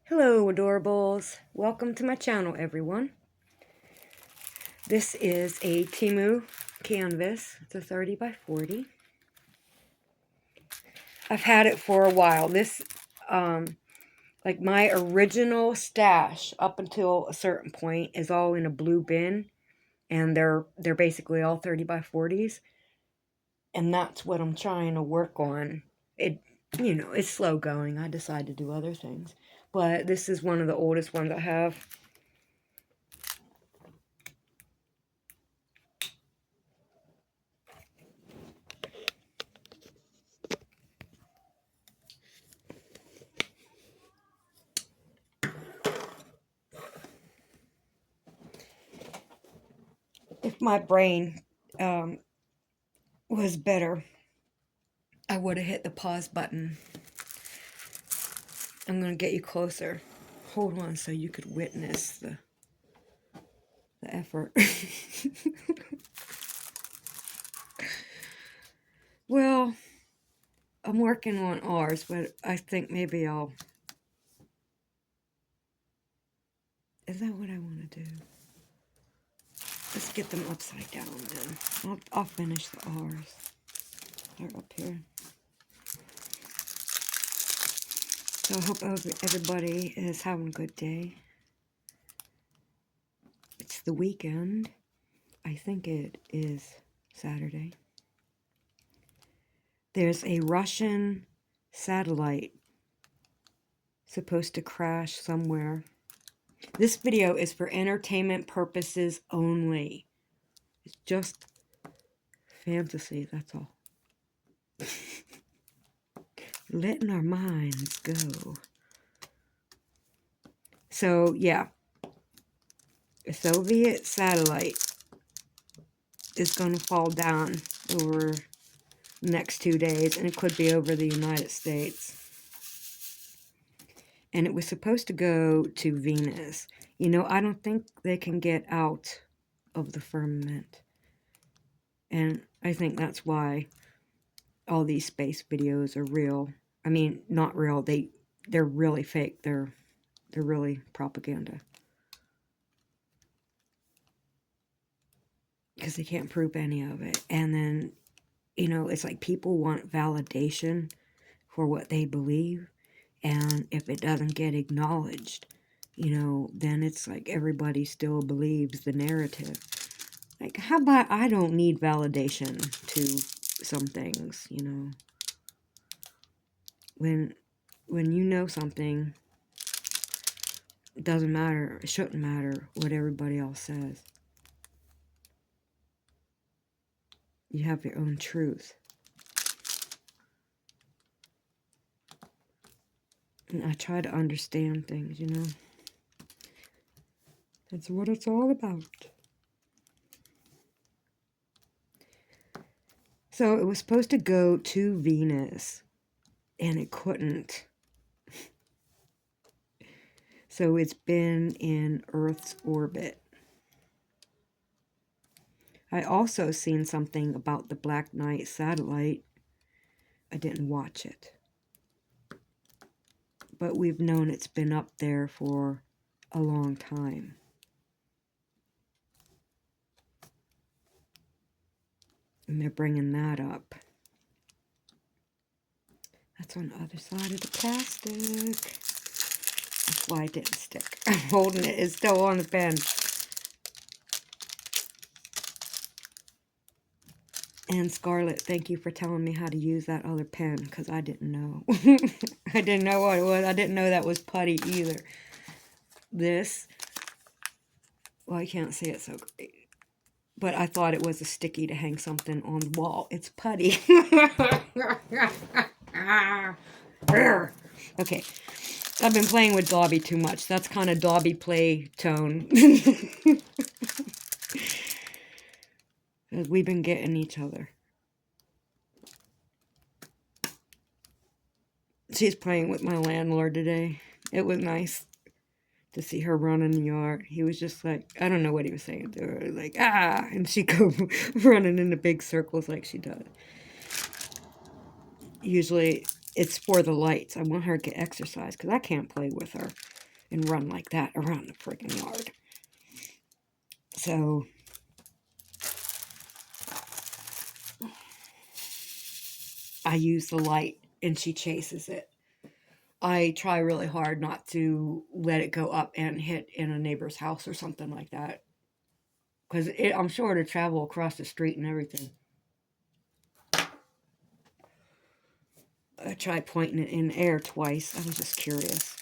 Hello, adorables. Welcome to my channel, everyone. This is a Temu canvas. It's a 30 by 40. I've had it for a while. This, like my original stash up until a certain point is all in a blue bin, and they're basically all 30 by 40s, and that's what I'm trying to work on. It's slow going. I decide to do other things, but this is one of the oldest ones I have. If my brain was better, I would have hit the pause button. I'm going to get you closer. Hold on so you could witness the effort. Well, I'm working on ours, but I think maybe I'll... Is that what I want to do? Let's get them upside down then. I'll finish the R's. They're up here. So I hope everybody is having a good day. It's the weekend. I think it is Saturday. There's a Russian satellite supposed to crash somewhere. This video is for entertainment purposes only. It's just fantasy, that's all. Letting our minds go. So, yeah. A Soviet satellite is going to fall down over the next 2 days, and it could be over the United States. And it was supposed to go to Venus. You know, I don't think they can get out of the firmament. And I think that's why all these space videos are real. I mean, not real. They're really fake. They're really propaganda. Because they can't prove any of it. And then, you know, it's like people want validation for what they believe. And if it doesn't get acknowledged, you know, then it's like everybody still believes the narrative. Like, how about I don't need validation to some things, you know? When you know something, it doesn't matter, it shouldn't matter what everybody else says. You have your own truth. And I try to understand things, you know? That's what it's all about. So it was supposed to go to Venus, and it couldn't. So it's been in Earth's orbit. I also seen something about the Black Knight satellite. I didn't watch it. But we've known it's been up there for a long time. And they're bringing that up. That's on the other side of the plastic. That's why it didn't stick. I'm holding it. It's still on the pen. And Scarlett, thank you for telling me how to use that other pen, because I didn't know. I didn't know what it was. I didn't know that was putty either. This, well, I can't say it so great. But I thought it was a sticky to hang something on the wall. It's putty. Okay. I've been playing with Dobby too much. That's kind of Dobby play tone. We've been getting each other. She's playing with my landlord today. It was nice to see her run in the yard. He was just like, I don't know what he was saying to her. Like, ah! And she go running in the big circles like she does. Usually, it's for the lights. I want her to get exercise because I can't play with her. and run like that around the friggin' yard. So I use the light and she chases it. I try really hard not to let it go up and hit in a neighbor's house or something like that. Because I'm sure to travel across the street and everything. I tried pointing it in the air twice. I was just curious.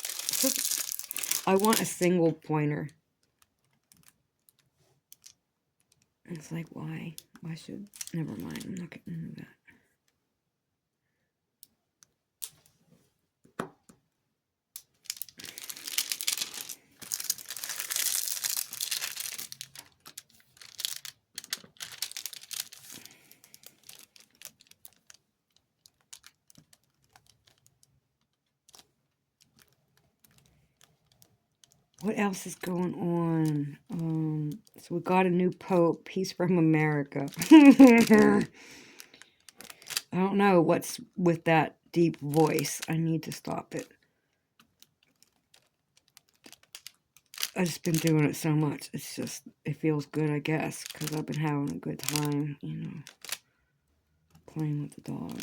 I want a single pointer. It's like, why? Why should... Never mind. I'm not getting into that. What else is going on? So we got a new pope. He's from America. I don't know what's with that deep voice. I need to stop it. I've just been doing it so much. It's just, it feels good, I guess, because I've been having a good time, you know, playing with the dog.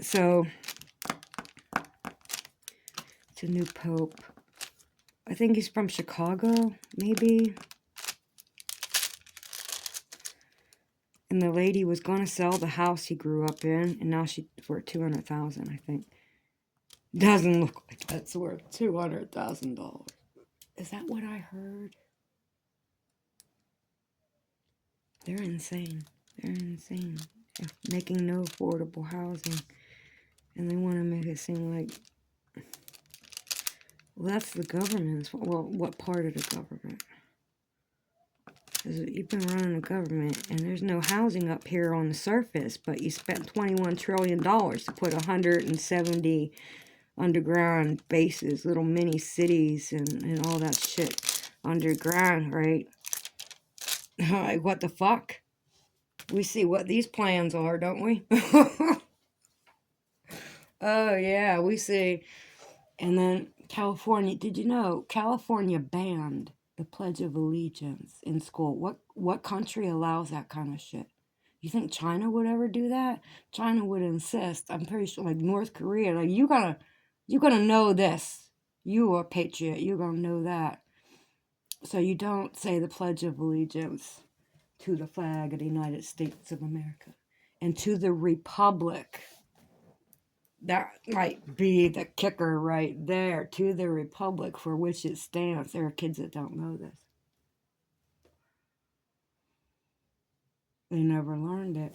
So, it's a new pope. I think he's from Chicago, maybe. And the lady was going to sell the house he grew up in, and now she, for $200,000, I think. Doesn't look like that's worth $200,000. Is that what I heard? They're insane. They're insane. They're making no affordable housing. And they want to make it seem like, well, that's the government's. Well, what part of the government? Because you've been running the government, and there's no housing up here on the surface, but you spent $21 trillion to put 170 underground bases, little mini cities, and all that shit underground, right? Like, what the fuck? We see what these plans are, don't we? Oh, yeah, we see. And then California, did you know California banned the Pledge of Allegiance in school? What country allows that kind of shit? You think China would ever do that? China would insist. I'm pretty sure, like North Korea, like you gotta know this. You are a patriot. You're gonna know that. So you don't say the Pledge of Allegiance to the flag of the United States of America and to the Republic. That might be the kicker right there, to the Republic for which it stands. There are kids that don't know this. They never learned it.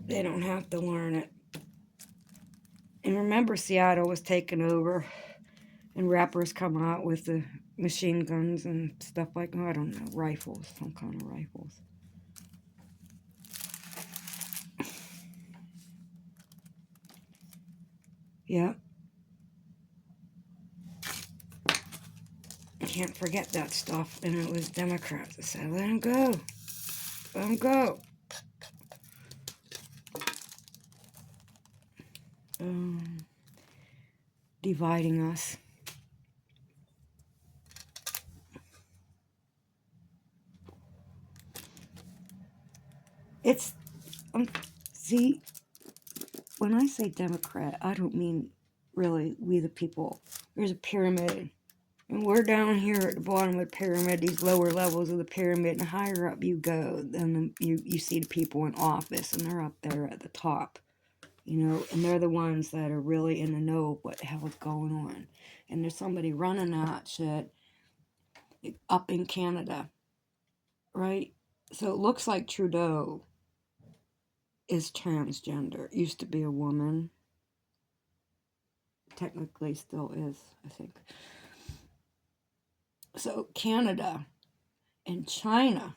They don't have to learn it. And remember, Seattle was taken over, and rappers come out with the machine guns and stuff like, I don't know, rifles, some kind of rifles. Yeah. Can't forget that stuff. And it was Democrats that said, let him go. Let him go. Dividing us. It's, see, when I say Democrat, I don't mean really we the people. There's a pyramid. And we're down here at the bottom of the pyramid, these lower levels of the pyramid, and the higher up you go, then you see the people in office, and they're up there at the top, you know, and they're the ones that are really in the know of what the hell is going on. And there's somebody running that shit up in Canada, right? So it looks like Trudeau is transgender. Used to be a woman. Technically still is, I think. So Canada and China.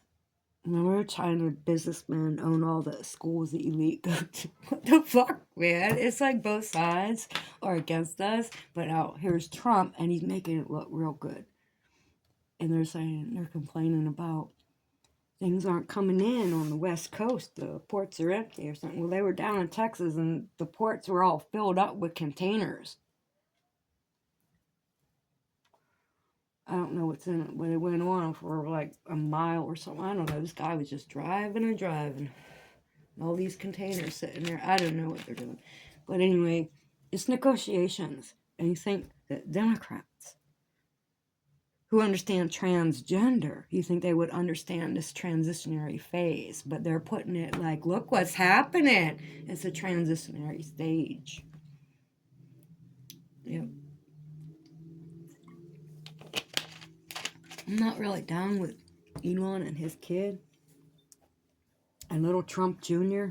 Remember, China businessmen own all the schools the elite go to. What the fuck, man? It's like both sides are against us. But now here's Trump, and he's making it look real good. And they're complaining about things aren't coming in on the West Coast. The ports are empty or something. Well, they were down in Texas and the ports were all filled up with containers. I don't know what's in it, but it went on for like a mile or something. I don't know. This guy was just driving and driving. All these containers sitting there. I don't know what they're doing. But anyway, it's negotiations. And you think that Democrats who understand transgender, you think they would understand this transitionary phase, but they're putting it like, look what's happening. It's a transitionary stage. Yep. I'm not really down with Elon and his kid and little Trump Jr.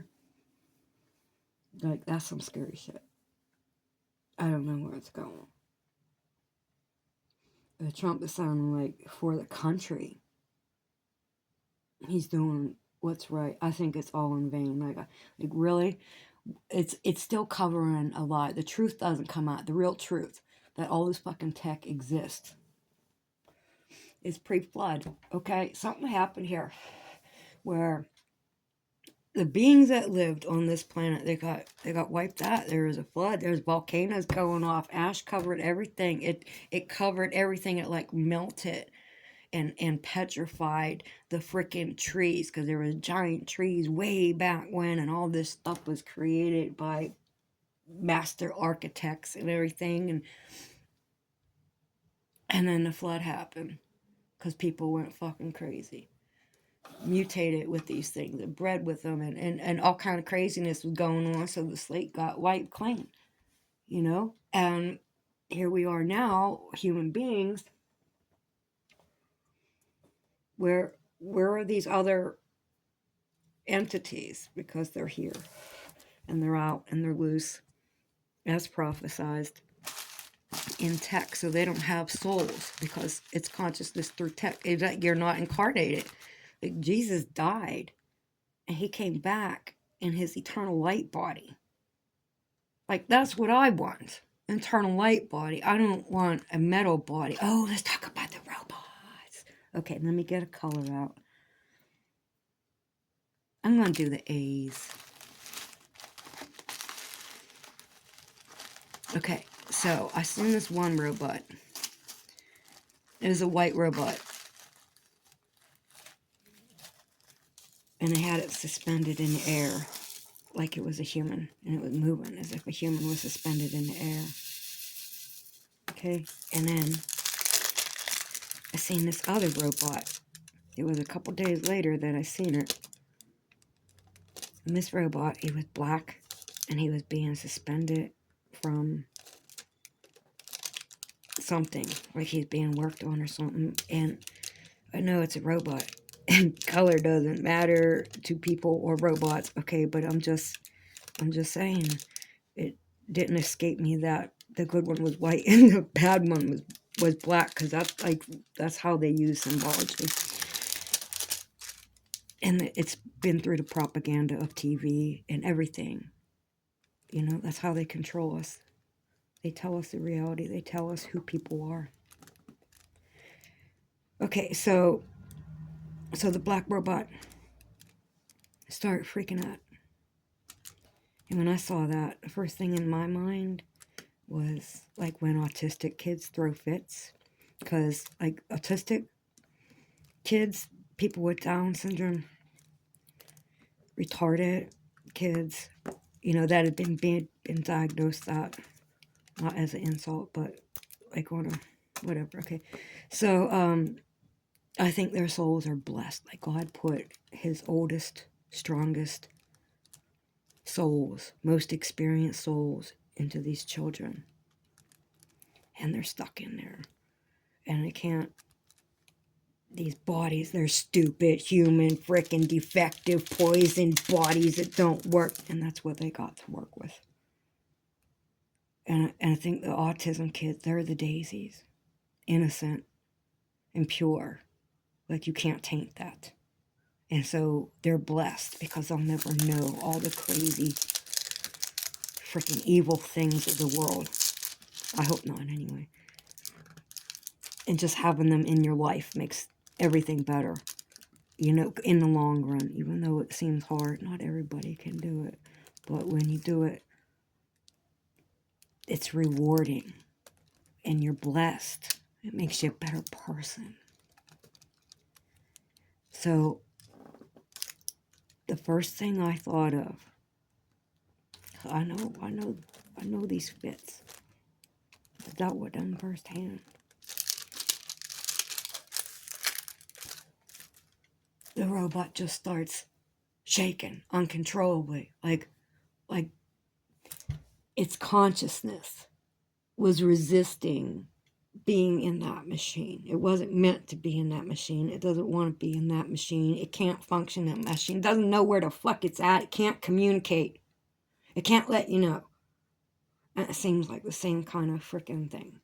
Like, that's some scary shit. I don't know where it's going. Trump is sounding like for the country. He's doing what's right. I think it's all in vain. Like really, it's still covering a lie. The truth doesn't come out. The real truth that all this fucking tech exists. It's pre-flood. Okay, something happened here where the beings that lived on this planet, they got wiped out. There was a flood. There's volcanoes going off. Ash covered everything. It covered everything. It like melted and petrified the freaking trees, because there was giant trees way back when, and all this stuff was created by master architects and everything, and then the flood happened because people went fucking crazy, mutated with these things and bred with them, and all kind of craziness was going on, so the slate got wiped clean, you know. And here we are now, human beings. Where are these other entities? Because they're here and they're out and they're loose as prophesized in tech. So they don't have souls because it's consciousness through tech. You're not incarnated. Like, Jesus died and he came back in his eternal light body. Like, that's what I want. Internal light body. I don't want a metal body. Oh, let's talk about the robots. Okay, let me get a color out. I'm going to do the A's. Okay, so I seen this one robot. It was a white robot. And they had it suspended in the air like it was a human. And it was moving as if a human was suspended in the air. Okay, and then I seen this other robot. It was a couple days later that I seen it. And this robot, he was black, and he was being suspended from something, like he's being worked on or something. And I know it's a robot, and color doesn't matter to people or robots, okay? But I'm just saying, it didn't escape me that the good one was white and the bad one was black, because that's how they use symbology. And it's been through the propaganda of TV and everything. You know, that's how they control us. They tell us the reality. They tell us who people are. Okay, so the black robot started freaking out. And when I saw that, the first thing in my mind was like when autistic kids throw fits. Because like autistic kids, people with Down syndrome, retarded kids, you know, that had been diagnosed, that, not as an insult, but like on a whatever. Okay, so I think their souls are blessed. Like God put his oldest, strongest souls, most experienced souls into these children, and they're stuck in there, and they can't. These bodies, they're stupid, human, frickin' defective, poisoned bodies that don't work. And that's what they got to work with. And I think the autism kids, they're the daisies. Innocent and pure. Like, you can't taint that. And so they're blessed because they'll never know all the crazy, frickin' evil things of the world. I hope not, anyway. And just having them in your life makes everything better. You know, in the long run, even though it seems hard, not everybody can do it. But when you do it, it's rewarding and you're blessed. It makes you a better person. So the first thing I thought of, I know these fits. I dealt with them firsthand. The robot just starts shaking uncontrollably, like its consciousness was resisting being in that machine. It wasn't meant to be in that machine. It doesn't want to be in that machine. It can't function in that machine. It doesn't know where the fuck it's at. It can't communicate. It can't let you know. And it seems like the same kind of freaking thing.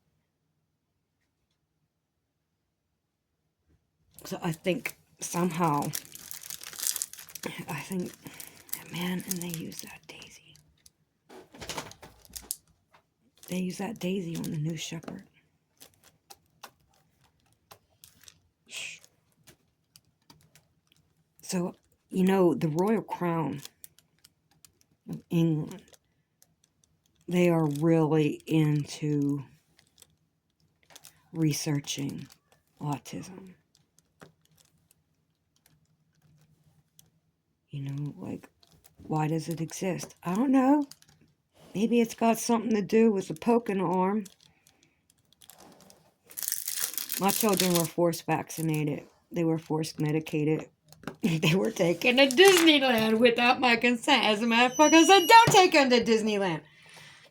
So I think somehow, man, and they use that daisy. They use that daisy on the new shepherd. So, you know, the Royal Crown of England, they are really into researching autism. You know, like, why does it exist? I don't know. Maybe it's got something to do with the poke in the arm. My children were forced vaccinated. They were forced medicated. They were taken to Disneyland without my consent. As a matter of fact, I said, don't take them to Disneyland.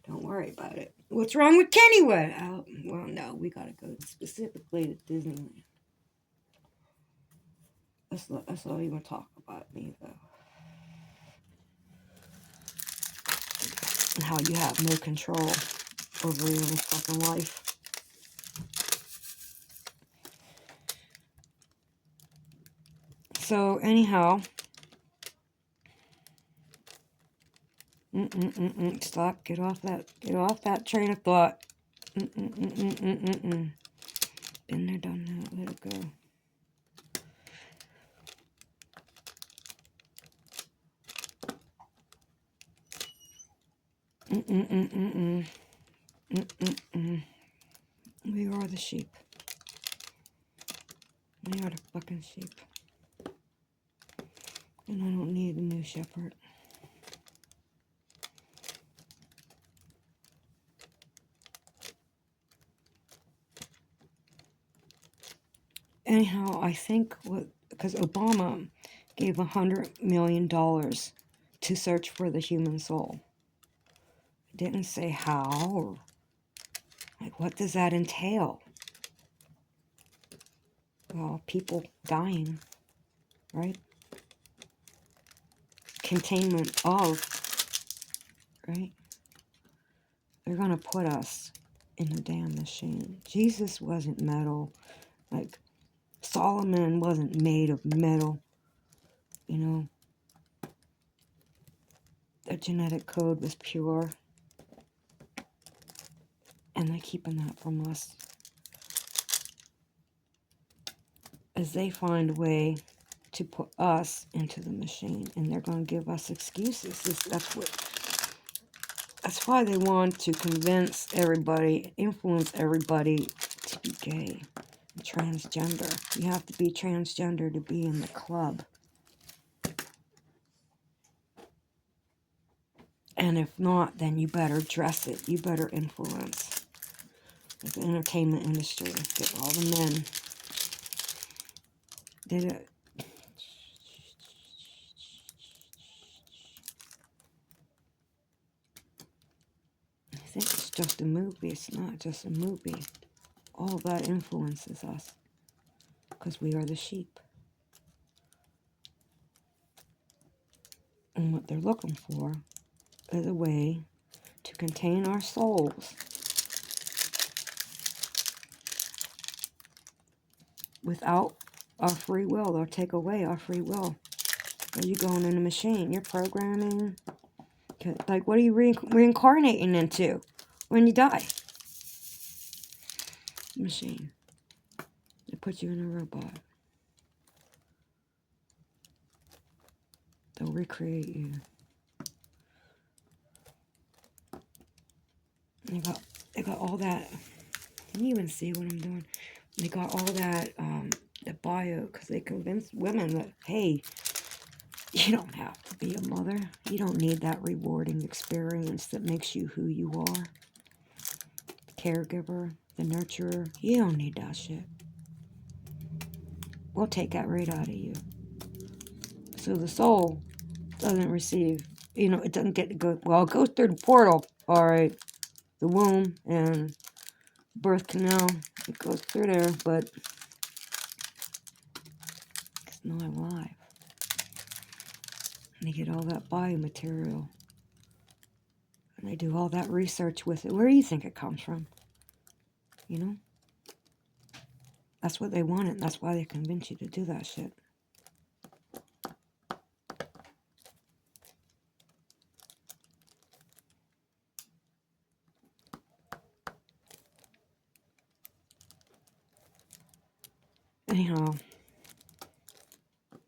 Don't worry about it. What's wrong with Kennywood? Oh, well, no, we got to go specifically to Disneyland. That's all you want to talk about me, though. And how you have no control over your own fucking life. So, anyhow, stop, get off that train of thought. Been there, done that, let it go. We are the sheep. We are the fucking sheep. And I don't need a new shepherd. Anyhow, I think because Obama gave $100 million to search for the human soul. It didn't say how or like what does that entail? Well, people dying, right? Containment of, right? They're gonna put us in the damn machine. Jesus wasn't metal. Like Solomon wasn't made of metal. You know, their genetic code was pure. And they're keeping that from us. As they find a way to put us into the machine. And they're going to give us excuses. That's why they want to convince everybody, influence everybody to be gay. Transgender. You have to be transgender to be in the club. And if not, then you better dress it. You better influence. Like the entertainment industry, get all the men. Did it. I think it's just a movie. It's not just a movie. All of that influences us. Because we are the sheep. And what they're looking for is a way to contain our souls without our free will. They'll take away our free will. Are you going in a machine? You're programming. Like, what are you reincarnating into when you die? Machine. They put you in a robot. They'll recreate you. They got all that. Can you even see what I'm doing? They got all that the bio because they convinced women that, hey, you don't have to be a mother. You don't need that rewarding experience that makes you who you are. The caregiver, the nurturer. You don't need that shit. We'll take that right out of you. So the soul doesn't receive, it doesn't get to go, well, it goes through the portal, all right, the womb and birth canal, it goes through there, but it's not alive. And they get all that biomaterial, and they do all that research with it. Where do you think it comes from? That's what they wanted, and that's why they convince you to do that shit. Anyhow,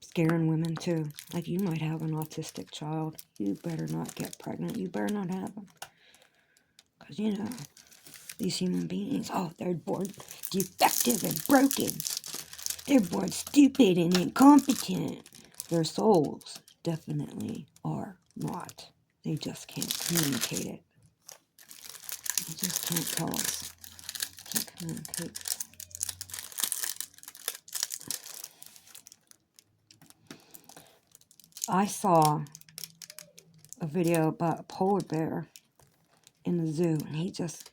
scaring women too. Like, you might have an autistic child. You better not get pregnant. You better not have them. Because, these human beings, they're born defective and broken. They're born stupid and incompetent. Their souls definitely are not. They just can't communicate it. They just can't tell us. Can't communicate. I saw a video about a polar bear in the zoo, and he just,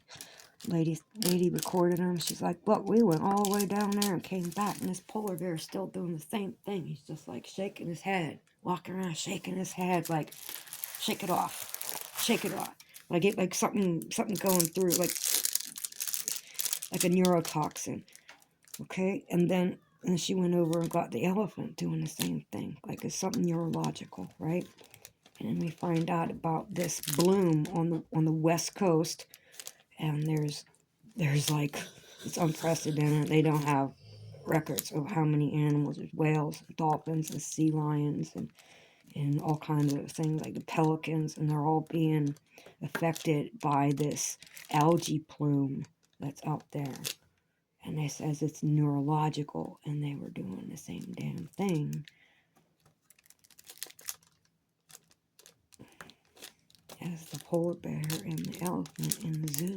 lady recorded him. She's like, look, we went all the way down there and came back, and this polar bear is still doing the same thing. He's just like shaking his head, walking around shaking his head, like, shake it off, like something going through, like a neurotoxin. Okay, and then she went over and got the elephant doing the same thing, like it's something neurological, right? And then we find out about this bloom on the west coast, and there's like, it's unprecedented. They don't have records of how many animals. There's whales, dolphins, and sea lions, and all kinds of things like the pelicans, and they're all being affected by this algae plume that's out there. And it says it's neurological, and they were doing the same damn thing as the polar bear and the elephant in the zoo.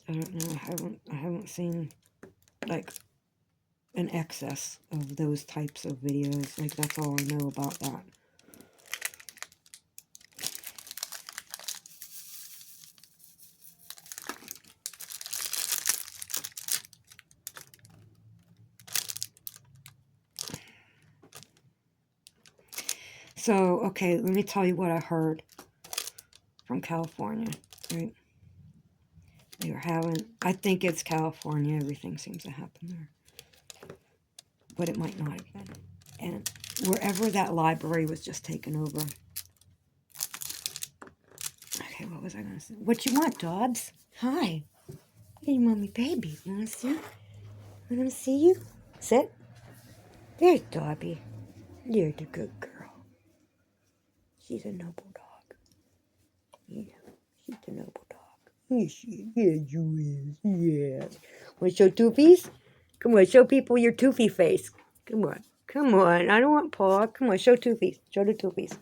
I don't know. I haven't seen like an excess of those types of videos. Like, that's all I know about that. So, okay, let me tell you what I heard from California, right? They were having, I think it's California, everything seems to happen there. But it might not have been. And wherever that library was just taken over. Okay, what was I going to say? What you want, Dobbs? Hi. Hey, mommy baby. You want to see? I want to see you? Sit. There's Dobby. You're the good girl. She's a noble dog. Yeah, she's a noble dog. Yes, she is. Yes, you is. Yes. Want to show Toofies? Come on, show people your Toofy face. Come on. Come on. I don't want paw. Come on, show Toofies. Show the Toofies.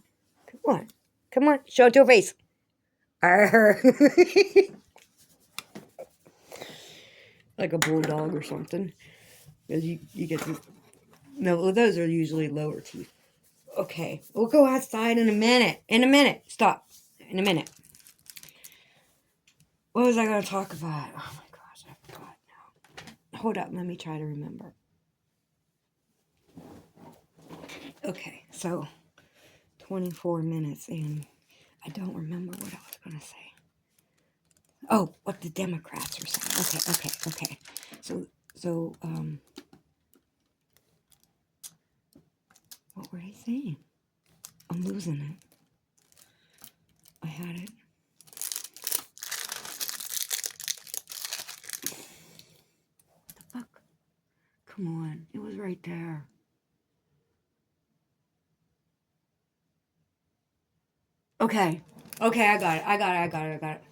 Come on. Come on, show your face. Like a bulldog or something. Because you get to... No, those are usually lower teeth. Okay, we'll go outside in a minute. In a minute. Stop. In a minute. What was I going to talk about? Oh my gosh, I forgot now. Hold up, let me try to remember. Okay, so 24 minutes and I don't remember what I was going to say. Oh, what the Democrats are saying. Okay. So, what were they saying? I'm losing it. I had it. What the fuck? Come on. It was right there. Okay. Okay, I got it.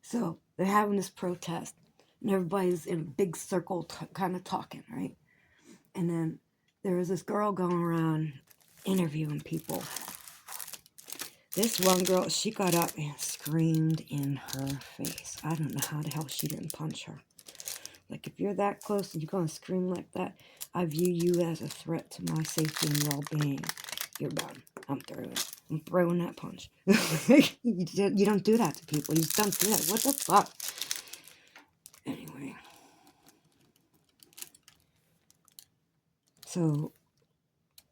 So they're having this protest, and everybody's in a big circle kind of talking, right? And then there was this girl going around interviewing people. This one girl, she got up and screamed in her face. I don't know how the hell she didn't punch her. Like, if you're that close and you're going to scream like that, I view you as a threat to my safety and well-being. You're done. I'm throwing that punch. You don't do that to people. You just don't do that. What the fuck? Anyway. So,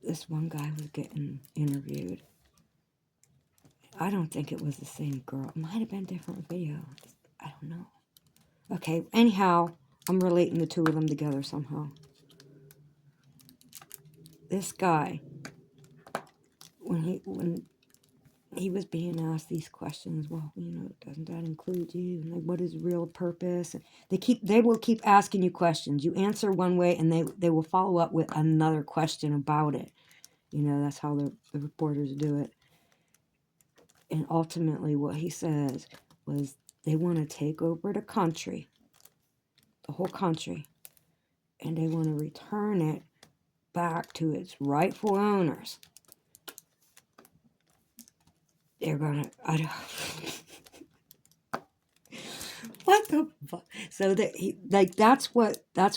this one guy was getting interviewed. I don't think it was the same girl. It might have been a different video. I don't know. Okay, anyhow, I'm relating the two of them together somehow. This guy, when he was being asked these questions, well, doesn't that include you? And like, what is real purpose? And they will keep asking you questions. You answer one way, and they will follow up with another question about it. That's how the reporters do it. And ultimately, what he says was they want to take over the country, the whole country, and they want to return it back to its rightful owners. They're gonna. I don't. What the fuck? So that's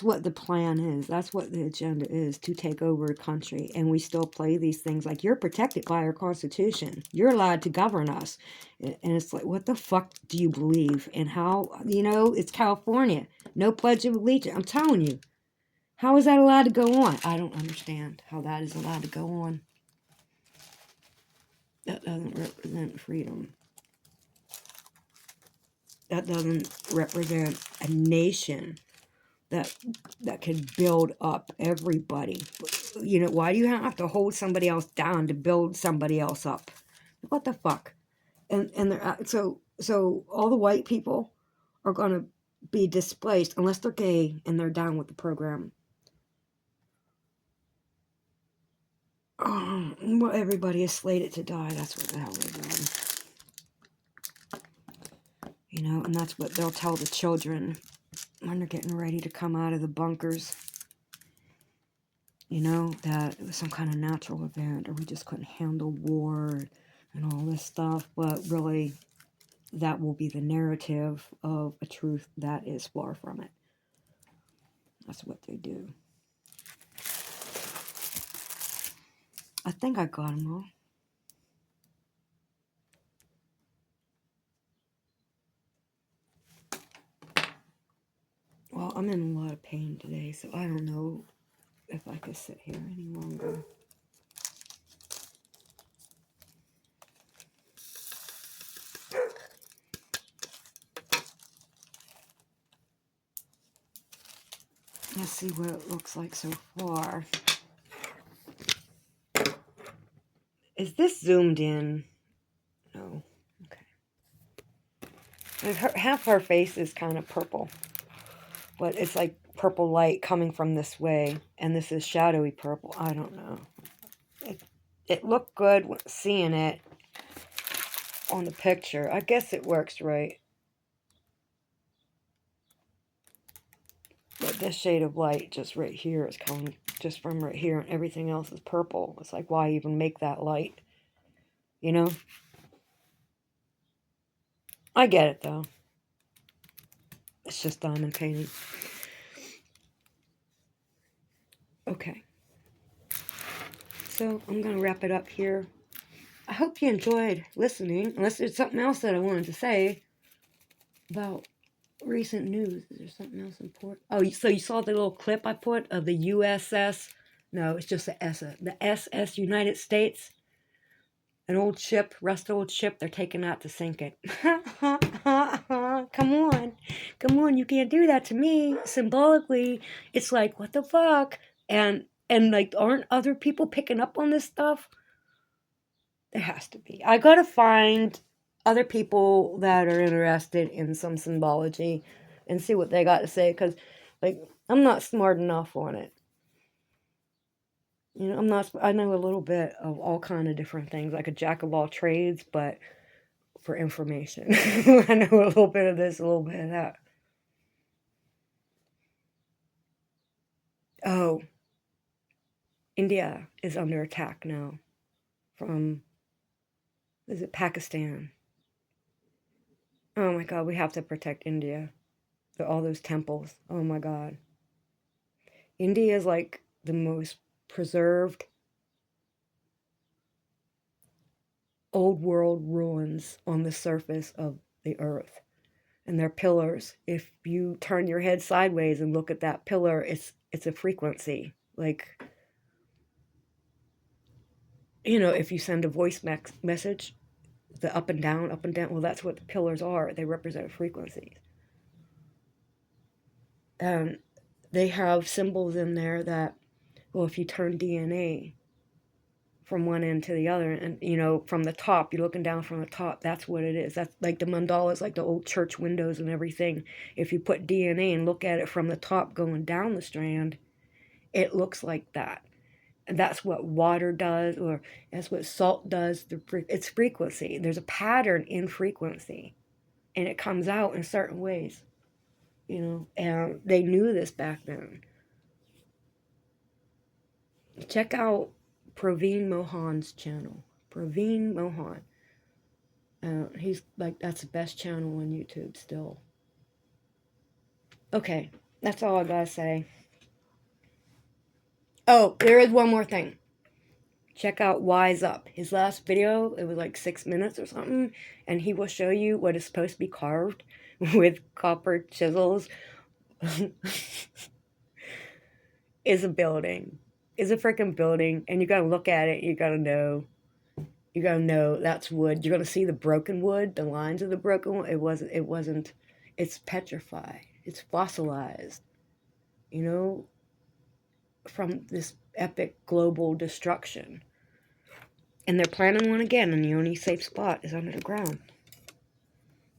what the plan is. That's what the agenda is, to take over a country, and we still play these things like you're protected by our Constitution. You're allowed to govern us, and it's like, what the fuck do you believe? And how it's California, no Pledge of Allegiance. I'm telling you, how is that allowed to go on? I don't understand how that is allowed to go on. That doesn't represent freedom. That doesn't represent a nation that can build up everybody. Why do you have to hold somebody else down to build somebody else up? What the fuck? And so all the white people are going to be displaced unless they're gay and they're down with the program. Well, everybody is slated to die. That's what the hell they're doing. And that's what they'll tell the children when they're getting ready to come out of the bunkers. That it was some kind of natural event, or we just couldn't handle war and all this stuff. But really, that will be the narrative of a truth that is far from it. That's what they do. I think I got them all. Well, I'm in a lot of pain today, so I don't know if I could sit here any longer. Let's see what it looks like so far. Is this zoomed in? No. Okay. Half her face is kind of purple, but it's like purple light coming from this way, and this is shadowy purple. I don't know. It looked good seeing it on the picture. I guess it works right. But this shade of light just right here is coming just from right here, and everything else is purple. It's like, why even make that light? I get it, though. It's just diamond painting. Okay. So I'm going to wrap it up here. I hope you enjoyed listening, unless there's something else that I wanted to say about recent news. Is there something else important? Oh, so you saw the little clip I put of the USS? No, it's just the SS United States. An old ship, rusted old ship, they're taking out to sink it. Come on, you can't do that to me. Symbolically, it's like, what the fuck? And like, aren't other people picking up on this stuff? There has to be. I gotta find other people that are interested in some symbology and see what they got to say, because like, I'm not smart enough on it. You know, I'm not. I know a little bit of all kind of different things, like a jack of all trades, but for information, I know a little bit of this, a little bit of that. Oh, India is under attack now from, is it Pakistan? Oh my God, we have to protect India. All those temples. Oh my God. India is like the most preserved old world ruins on the surface of the earth. And they're pillars. If you turn your head sideways and look at that pillar, it's a frequency. Like, you know, if you send a voice message, the up and down, well, that's what the pillars are. They represent frequencies. And they have symbols in there that, well, if you turn DNA from one end to the other, and you know, from the top, you're looking down from the top, that's what it is. That's like the mandalas, like the old church windows and everything. If you put DNA and look at it from the top going down the strand, it looks like that. And that's what water does, or that's what salt does. It's frequency. There's a pattern in frequency, and it comes out in certain ways, you know, and they knew this back then. Check out Praveen Mohan's channel. Praveen Mohan. He's like, that's the best channel on YouTube still. Okay, that's all I gotta say. Oh, there is one more thing. Check out Wise Up. His last video, it was like 6 minutes or something, and he will show you what is supposed to be carved with copper chisels is a building. Is a freaking building, and you gotta look at it, you gotta know. You gotta know that's wood. You're gonna see the broken wood, the lines of the broken wood. It wasn't, it's petrified. It's fossilized, you know, from this epic global destruction. And they're planning one again, and the only safe spot is under the ground.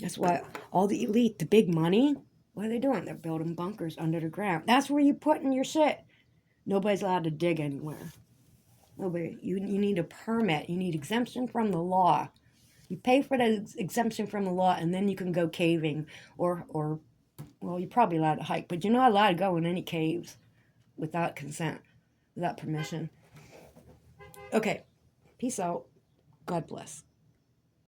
That's why all the elite, the big money, what are they doing? They're building bunkers under the ground. That's where you put in your shit. Nobody's allowed to dig anywhere. Nobody. You need a permit. You need exemption from the law. You pay for that exemption from the law, and then you can go caving, or well, you're probably allowed to hike, but you're not allowed to go in any caves without consent, without permission. Okay, peace out. God bless.